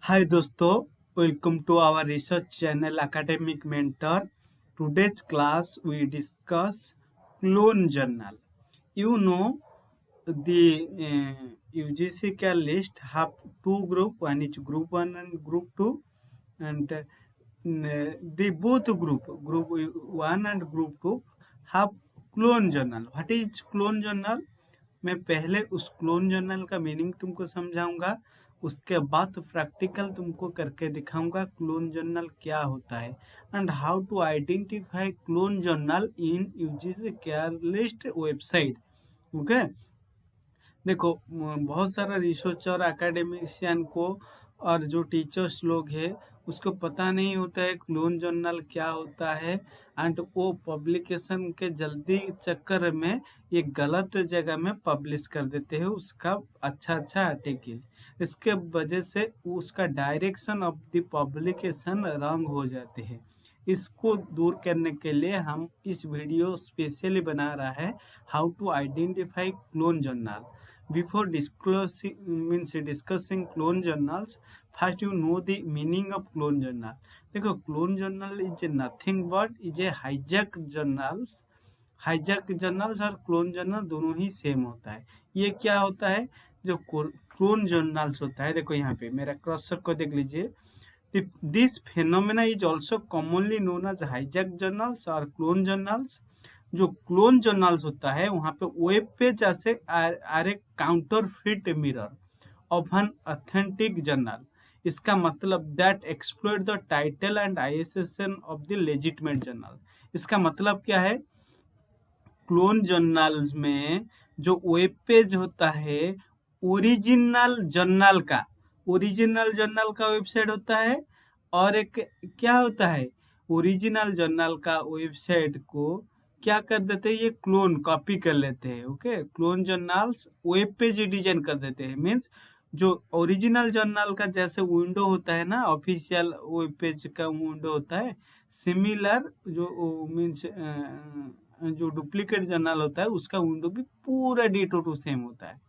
Hi दोस्तों, welcome to our research channel Academic Mentor. Today's class we discuss clone journal. You know the UGC can list have two group, one is group 1 and group 2, and the both group 1 and group 2 have clone journal. What is clone journal? मैं पहले उस clone journal का meaning तुमको समझाऊंगा, उसके बाद practical तुमको करके दिखाऊंगा क्लोन जर्नल क्या होता है and how to identify clone journal in UGC care list website. Okay, देखो बहुत सारा रिसर्चर एकेडमिशियन को और जो टीचर्स लोग हैं उसको पता नहीं होता है क्लोन जर्नल क्या होता है एंड वो पब्लिकेशन के जल्दी चक्कर में ये गलत जगह में पब्लिश कर देते हैं उसका अच्छा आर्टिकल। इसके वजह से उसका direction of the publication wrong हो जाते हैं। इसको दूर करने के लिए हम इस वीडियो स्पेशली बना रहा है how to identify clone journal. Before discussing clone journals, first you know the meaning of clone journal. देखो clone journal is nothing but is a hijack journals. Hijack journals और क्लोन जर्नल दोनों ही same होता है। ये क्या होता है जो क्लोन जर्नल्स होता है, देखो यहाँ पे मेरा क्रॉसर को देख लीजिए। This phenomena is also commonly known as hijack journals और क्लोन जर्नल्स। जो क्लोन जर्नल्स होता है वहां पे वेब पेज ऐसे are a counterfeit mirror of an authentic journal. इसका मतलब that exploit the title and ISN of the legitimate journal. इसका मतलब क्या है, क्लोन जर्नल्स में जो वेब पेज होता है ओरिजिनल जर्नल का वेबसाइट होता है और एक क्या होता है, ओरिजिनल जर्नल का वेबसाइट को क्या कर देते हैं, ये क्लोन कॉपी कर लेते हैं। Okay, clone journals web page design कर देते हैं। मीन्स जो ओरिजिनल जर्नल का जैसे विंडो होता है ना, ऑफिशियल वेब पेज का विंडो होता है, सिमिलर जो मीन्स जो डुप्लीकेट जर्नल होता है उसका विंडो भी पूरा डिटो टू सेम होता है।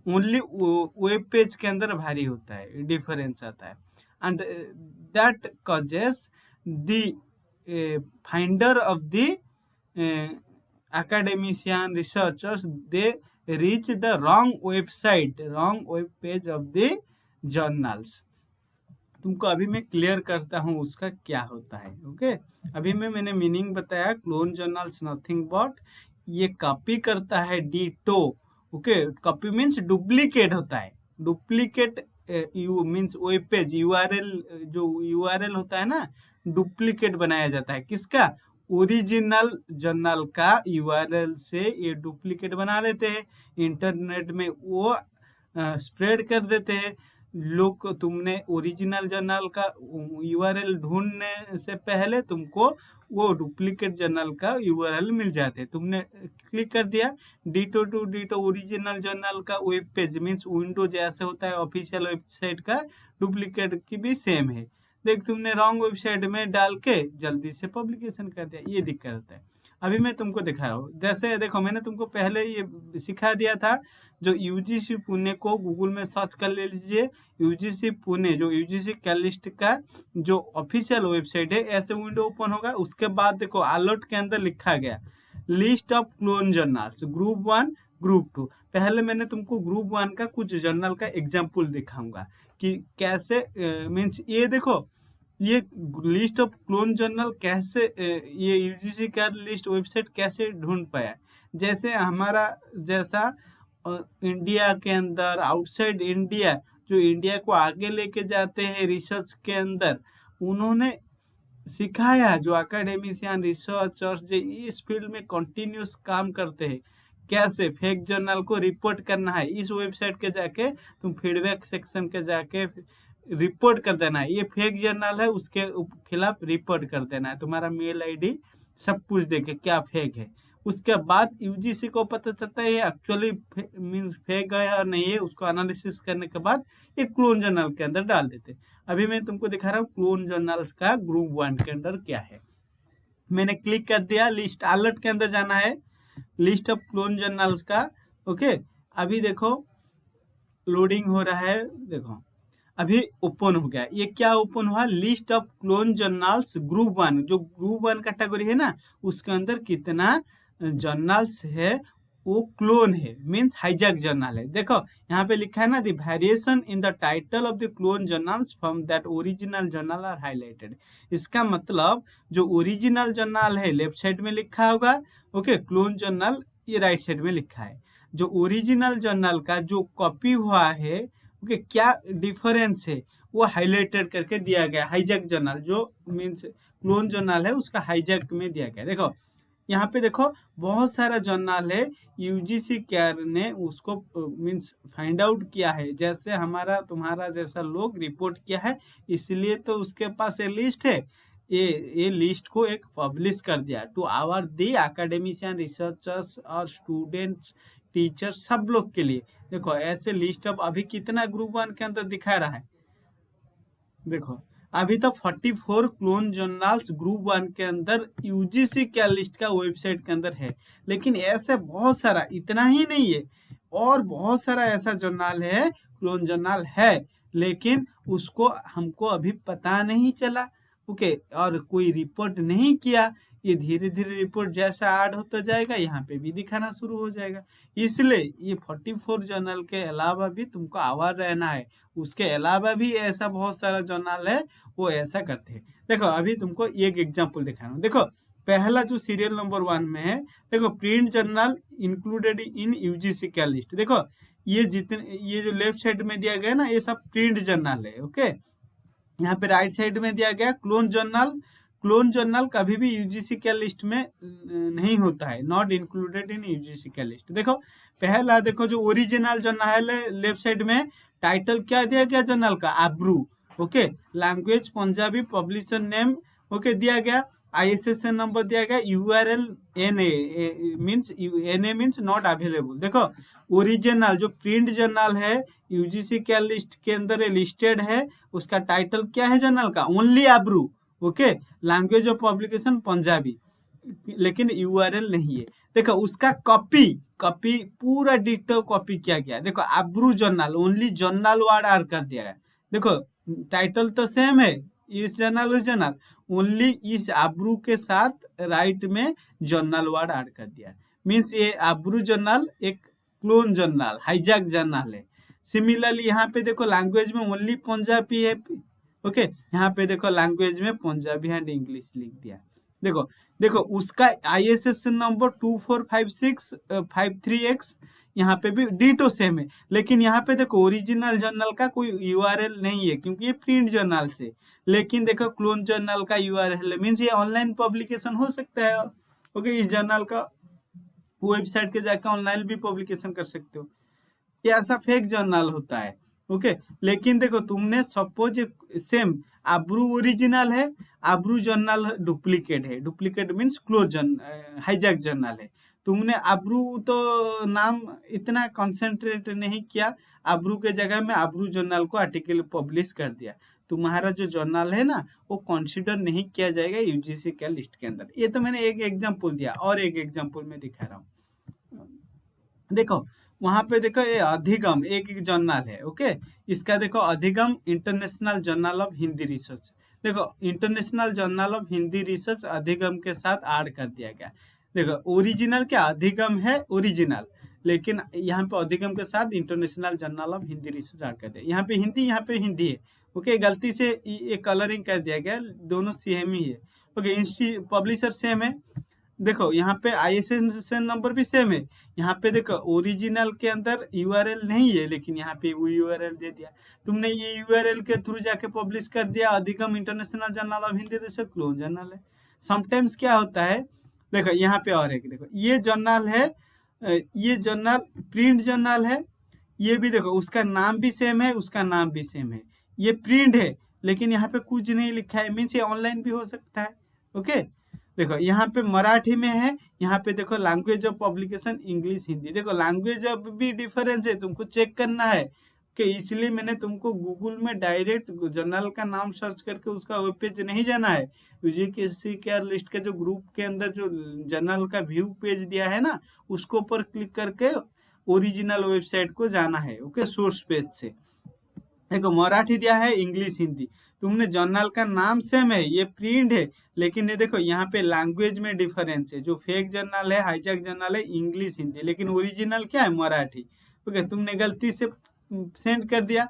ओनली वेब पेज के अंदर भारी होता है, डिफरेंस आता है and that causes the finder of the academician researchers they reach the wrong web page of the journals। तुमको अभी मैं क्लियर करता हूँ उसका क्या होता है। ओके, अभी मैंने मीनिंग बताया क्लोन जर्नल्स नथिंग बट ये कॉपी करता है ditto. Okay, copy means duplicate होता है। Duplicate you means web page URL, जो यूआरएल होता है ना, डुप्लीकेट बनाया जाता है। किसका, ओरिजिनल जर्नल का यूआरएल से ये डुप्लीकेट बना लेते हैं, इंटरनेट में वो स्प्रेड कर देते हैं। लोग तुमने ओरिजिनल जर्नल का यूआरएल ढूंढने से पहले तुमको वो डुप्लीकेट जर्नल का यूआरएल मिल जाते, तुमने क्लिक कर दिया, ditto to ditto original journal का वेब पेज मीन्स विंडो जैसे होता है ऑफिशियल वेबसाइट का, डुप्लीकेट की भी सेम है। देख तुमने रॉन्ग वेबसाइट में डाल के जल्दी से पब्लिकेशन कर दिया, ये दिक्कत होता है। अभी मैं तुमको दिखा रहा हूँ, जैसे देखो मैंने तुमको पहले ये सिखा दिया था। जो यूजीसी पुणे को गूगल में सर्च कर ले लीजिए, यूजीसी पुणे जो यूजीसी कैलिस्ट का जो ऑफिशियल वेबसाइट है, ऐसे विंडो ओपन होगा। उसके बाद देखो अलर्ट के अंदर लिखा गया list of clone journals group 1 group 2। पहले मैंने तुमको ग्रुप 1 का कुछ जर्नल का एग्जाम्पल दिखाऊंगा कि कैसे मीन्स ये देखो ये लिस्ट ऑफ क्लोन जर्नल कैसे ये यूजीसी का लिस्ट वेबसाइट कैसे ढूंढ पाया। जैसे हमारा जैसा इंडिया के अंदर, आउटसाइड इंडिया, जो इंडिया को आगे लेके जाते हैं रिसर्च के अंदर, उन्होंने सिखाया, जो एकेडमिशियन रिसर्चर्स जो इस फील्ड में कंटिन्यूस काम करते हैं, कैसे फेक जर्नल को रिपोर्ट करना है। इस वेबसाइट के जाके तुम फीडबैक सेक्शन के जाके रिपोर्ट कर देना है, ये फेक जर्नल है, उसके खिलाफ रिपोर्ट कर देना है। तुम्हारा मेल आईडी सब कुछ देके क्या फेक है। उसके बाद यूजीसी को पता चलता है ये एक्चुअली मीन्स फेक है और नहीं है, उसको एनालिसिस करने के बाद ये क्लोन जर्नल के अंदर डाल देते। अभी मैं तुमको दिखा रहा हूँ क्लोन जर्नल्स का ग्रुप 1 के अंदर क्या है। मैंने क्लिक कर दिया, लिस्ट अलर्ट के अंदर जाना है, लिस्ट ऑफ क्लोन जर्नल्स का। ओके, अभी देखो लोडिंग हो रहा है, देखो अभी ओपन हो गया। ये क्या ओपन हुआ? List of clone journals group 1, जो ग्रुप 1 कैटेगरी है ना, उसके अंदर कितना जर्नल्स है वो क्लोन है, मींस हाईजैक जर्नल है। देखो यहाँ पे लिखा है ना, the variation in the title of the clone journals from that original journal are highlighted. इसका मतलब जो ओरिजिनल जर्नल है लेफ्ट साइड में लिखा होगा, ओके, क्लोन जर्नल ये राइट साइड में लिखा है। जो ओरिजिनल जर्नल का जो कॉपी हुआ है, ओके, क्या डिफरेंस है वो हाईलाइटेड करके दिया गया। हाईजैक जर्नल जो मींस क्लोन जर्नल है उसका हाईजैक में दिया गया। देखो यहाँ पे देखो बहुत सारा जर्नल है, यूजीसी केयर ने उसको मींस फाइंड आउट किया है, जैसे हमारा तुम्हारा जैसा लोग रिपोर्ट किया है, इसलिए तो उसके पास ये लिस्ट है। ये लिस्ट को एक पब्लिश कर दिया to our the academician, researchers और स्टूडेंट्स, टीचर्स, सब लोग के लिए। देखो ऐसे लिस्ट अब अभी कितना ग्रुप 1 के अंदर दिखा रहा है। देखो अभी तो 44 क्लोन जर्नल्स ग्रुप 1 के अंदर यूजीसी क्या लिस्ट का वेबसाइट के अंदर है, लेकिन ऐसे बहुत सारा, इतना ही नहीं है, और बहुत सारा ऐसा जर्नल है, क्लोन जर्नल है, लेकिन उसको हमको अभी पता नहीं चला, ओके, और कोई रिपोर्ट नहीं किया। ये धीरे धीरे रिपोर्ट जैसा ऐड होता जाएगा यहाँ पे भी दिखाना शुरू हो जाएगा। इसलिए ये 44 जर्नल के अलावा भी तुमको आवाज रहना है। उसके अलावा भी ऐसा बहुत सारा जर्नल है वो ऐसा करते हैं। देखो अभी तुमको एक एग्जांपल दिखा रहा हूँ। देखो पहला जो सीरियल नंबर 1 में है, देखो print journal included in UGC का लिस्ट। देखो ये जितने, ये जो लेफ्ट साइड में दिया गया ना, ये सब प्रिंट जर्नल है, ओके। यहाँ पे राइट साइड में दिया गया क्लोन जर्नल। क्लोन जर्नल कभी भी यूजीसी के लिस्ट में नहीं होता है, नॉट इंक्लूडेड इन यूजीसी के लिस्ट। देखो पहला देखो जो ओरिजिनल जर्नल है लेफ्ट साइड में, टाइटल क्या दिया गया जर्नल का? Abru, okay. Language Punjabi, publisher name, okay, दिया गया। आईएसएसएन नंबर दिया गया। URL NA means not available. देखो ओरिजिनल जो प्रिंट जर्नल है यूजीसी के लिस्ट के अंदर लिस्टेड है, उसका टाइटल क्या है जर्नल का? Only Abru, okay. Language of publication Punjabi, लेकिन यूआरएल नहीं है। देखो उसका कॉपी कॉपी पूरा डिटेल कॉपी किया गया। देखो Abru journal, only journal word add कर दिया है। देखो टाइटल तो सेम है, इस जर्नल उस जर्नल, ओनली इस आब्रू के साथ राइट में जर्नल वर्ड ऐड कर दिया। मीन्स ये आब्रू जर्नल एक क्लोन जर्नल, हाईजैक जर्नल है। सिमिलरली यहाँ पे देखो लैंग्वेज में ओनली पंजाबी है, ओके। यहाँ पे देखो लैंग्वेज में पंजाबी एंड इंग्लिश लिख दिया। देखो देखो उसका आईएसएसएन नंबर 245653X, यहाँ पे भी डिटो सेम है, लेकिन यहाँ पे देखो ओरिजिनल जर्नल का कोई यूआरएल नहीं है क्योंकि ये प्रिंट जर्नल से। लेकिन देखो क्लोन जर्नल का यूआरएल है, मीन्स ये ऑनलाइन पब्लिकेशन हो सकता है, ओके। इस जर्नल का वेबसाइट के जाकर ऑनलाइन भी पब्लिकेशन कर सकते हो। ये ऐसा फेक जर्नल होता है, ओके। लेकिन देखो तुमने सपोज सेम आब्रू ओरिजिनल है, आब्रू जर्नल डुप्लीकेट है। Duplicate means close hijack journal है। तुमने आब्रू तो नाम इतना कंसंट्रेट नहीं किया, आब्रू के जगह में आब्रू जर्नल को आर्टिकल पब्लिश कर दिया। तुम्हारा जो जर्नल है ना वो कंसिडर नहीं किया जाएगा यूजीसी के लिस्ट के अंदर। ये तो मैंने एक एग्जांपल दिया, और एक एग्जांपल में दिखा रहा हूँ। देखो वहां पे देखो ये अधिगम एक जर्नल है, ओके। इसका देखो Adhigam international journal of Hindi research. देखो international journal of Hindi research Adhigam के साथ ऐड कर दिया गया। देखो ओरिजिनल क्या अधिगम है ओरिजिनल, लेकिन यहाँ पे अधिगम के साथ international journal of Hindi research add कर दिया। यहाँ पे हिंदी है, ओके। गलती से ये कलरिंग कर दिया गया, दोनों सेम ही है, ओके। पब्लिशर सेम है। देखो यहाँ पे आईएसएन नंबर भी सेम है। यहाँ पे देखो ओरिजिनल के अंदर यूआरएल नहीं है, लेकिन यहाँ पे वो यूआरएल दे दिया। तुमने ये यूआरएल के थ्रू जाके पब्लिश कर दिया अधिगम international journal of Hindi research, clone journal है। समटाइम्स क्या होता है, देखो यहाँ पे और एक, देखो ये जर्नल है, ये जर्नल प्रिंट जर्नल है। ये भी देखो उसका नाम भी सेम है, उसका नाम भी सेम है। ये प्रिंट है लेकिन यहाँ पे कुछ नहीं लिखा है, मीन्स ये ऑनलाइन भी हो सकता है, ओके। देखो यहाँ पे मराठी में है, यहाँ पे देखो language of publication English Hindi. देखो लैंग्वेज ऑफ भी डिफरेंस है, तुमको चेक करना है कि इसलिए मैंने तुमको गूगल में डायरेक्ट जर्नल का नाम सर्च करके उसका वेब पेज नहीं जाना है। यूजीसी केयर लिस्ट के जो ग्रुप के अंदर जो जर्नल का व्यू पेज दिया है ना, उसको ऊपर क्लिक करके ओरिजिनल वेबसाइट को जाना है, ओके, सोर्स पेज से। देखो मराठी दिया है, इंग्लिश हिंदी, तुमने जर्नल का नाम सेम है, ये प्रिंट है, लेकिन ये देखो यहाँ पे लैंग्वेज में डिफरेंस है। जो फेक जर्नल है, हाईजैक जर्नल है, इंग्लिश हिंदी, लेकिन ओरिजिनल क्या है, मराठी। ओके, तुमने गलती से सेंड कर दिया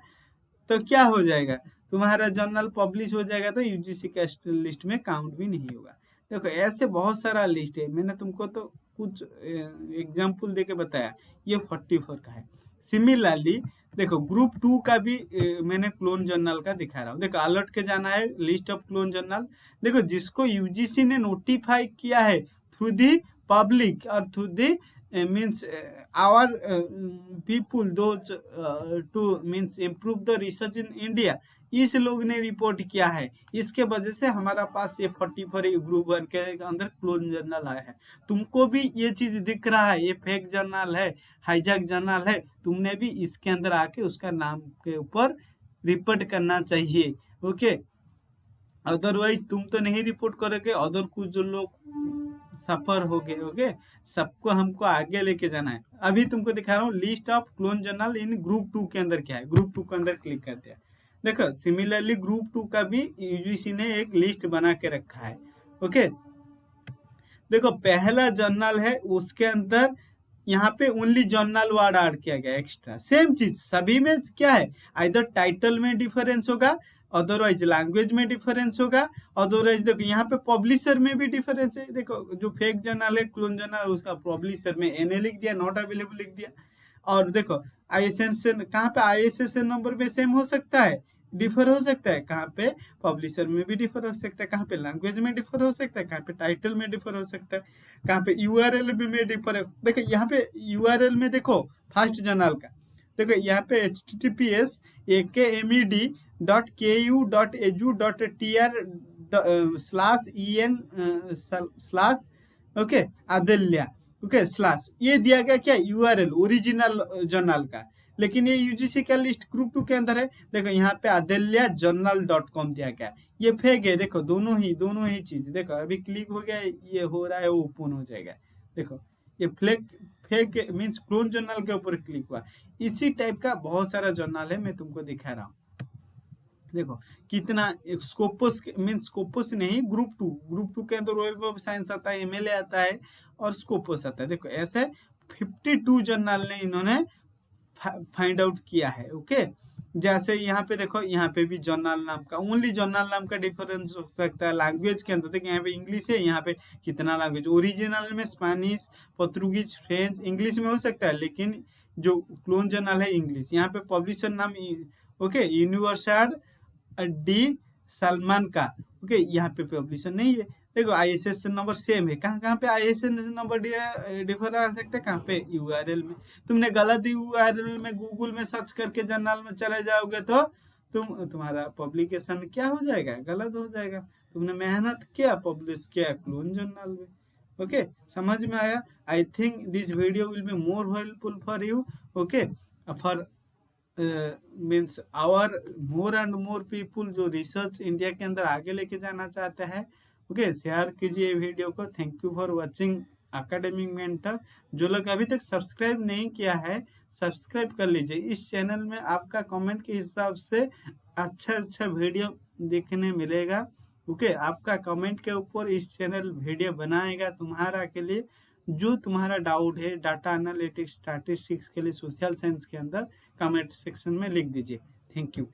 तो क्या हो जाएगा, तुम्हारा जर्नल पब्लिश हो जाएगा तो यूजीसी का लिस्ट में काउंट भी नहीं होगा। देखो ऐसे बहुत सारा लिस्ट है, मैंने तुमको तो कुछ एग्जाम्पल देके बताया, ये 44 का है। सिमिलरली देखो ग्रुप 2 का भी मैंने क्लोन जर्नल का दिखा रहा हूँ। देखो अलर्ट के जाना है, लिस्ट ऑफ क्लोन जर्नल। देखो जिसको यूजीसी ने नोटिफाई किया है थ्रू दी पब्लिक और through the means our people those to means improve the research in India, इस लोग ने रिपोर्ट किया है, इसके वजह से हमारा पास ये 44 ग्रुप 1 के अंदर क्लोन जर्नल आया है। तुमको भी ये चीज दिख रहा है, ये फेक जर्नल है, हाईजैक जर्नल है, तुमने भी इसके अंदर आके उसका नाम के ऊपर रिपोर्ट करना चाहिए। ओके, अदरवाइज तुम तो नहीं रिपोर्ट करोगे, अदर कुछ जो लोग सफर हो गए। ओके, सबको हमको आगे लेके जाना है। अभी तुमको दिखा रहा हूँ list of clone journal in group 2 के अंदर क्या है। ग्रुप 2 के अंदर क्लिक करते हैं, देखो सिमिलरली ग्रुप 2 का भी यूजीसी ने एक लिस्ट बना के रखा है। ओके, देखो पहला जर्नल है, उसके अंदर यहाँ पे ओनली जर्नल वर्ड ऐड किया गया एक्स्ट्रा। सेम चीज सभी में क्या है, इधर टाइटल में डिफरेंस होगा, अदरवाइज लैंग्वेज में डिफरेंस होगा, अदरवाइज देखो यहाँ पे पब्लिशर में भी डिफरेंस है। देखो जो फेक जर्नल है, क्लोन जर्नल, उसका पब्लिशर में एनए लिख दिया, नॉट अवेलेबल लिख दिया। और देखो आईएसएन कहाँ पे, आईएसएन नंबर पे सेम हो सकता है, डिफर हो सकता है, कहाँ पे पब्लिशर में भी डिफर हो सकता है, कहाँ पे लैंग्वेज में डिफर हो सकता है, कहाँ पे टाइटल में डिफर हो सकता है, कहाँ पे यूआरएल में डिफर है। देखो यहाँ पे यूआरएल में देखो फर्स्ट जर्नल का, देखो यहाँ पे https://akeu.edu.tr/en/ ओके आदिल्या, ओके स्लैश, ये दिया गया क्या, यूआरएल ओरिजिनल जर्नल का। लेकिन ये यूजीसी का लिस्ट ग्रुप 2 के अंदर है, देखो यहाँ पे आदिल्या journal.com दिया गया, ये फेक है। देखो दोनों ही चीज, देखो अभी क्लिक हो गया, ये हो रहा है, वो ओपन हो जाएगा। देखो ये fake fake means clone journal के ऊपर क्लिक हुआ। इसी टाइप का बहुत सारा जर्नल है, मैं तुमको दिखा रहा हूँ। देखो कितना स्कोपस मीन्स स्कोपस नहीं, ग्रुप टू के अंदर वेब ऑफ साइंस आता है, एमएलए आता है और स्कोपस आता है। देखो ऐसे 52 जर्नल ने इन्होंने फाइंड आउट किया है। ओके, जैसे यहाँ पे देखो, यहाँ पे भी जर्नल नाम का, ओनली जर्नल नाम का डिफरेंस हो सकता है। लैंग्वेज के अंदर देखिए, यहाँ पे इंग्लिश है, यहाँ पे कितना लैंग्वेज, ओरिजिनल में स्पेनिश, पोर्तुगीज, फ्रेंच, इंग्लिश में हो सकता है, लेकिन जो क्लोन जर्नल है इंग्लिश। यहाँ पे पब्लिशर नाम ओके यूनिवर्सल डी सलमान का, ओके यहाँ पे पब्लिशर नहीं है। देखो आईएसएन नंबर सेम है, कहाँ कहाँ पे आईएसएन नंबर डिफर आ सकता है, कहाँ पे यूआरएल में। तुमने गलत यूआरएल में गूगल में सर्च करके जर्नल में चले जाओगे तो तुम्हारा पब्लिकेशन क्या हो जाएगा, गलत हो जाएगा। तुमने मेहनत किया, पब्लिश किया क्लोन जर्नल में। ओके, समझ में आया। I think this video will be more helpful for you. Okay, for means our more and more people जो रिसर्च इंडिया के अंदर आगे लेके जाना चाहते हैं। ओके, शेयर कीजिए वीडियो को। Thank you for watching academic mentor. जो लोग अभी तक सब्सक्राइब नहीं किया है, सब्सक्राइब कर लीजिए। इस चैनल में आपका कमेंट के हिसाब से अच्छा वीडियो देखने मिलेगा। ओके, आपका कमेंट के ऊपर इस चैनल वीडियो बनाएगा तुम्हारा के लिए। जो तुम्हारा डाउट है डाटा एनालिटिक्स, स्टैटिस्टिक्स के लिए, सोशल साइंस के अंदर, कमेंट सेक्शन में लिख दीजिए। Thank you.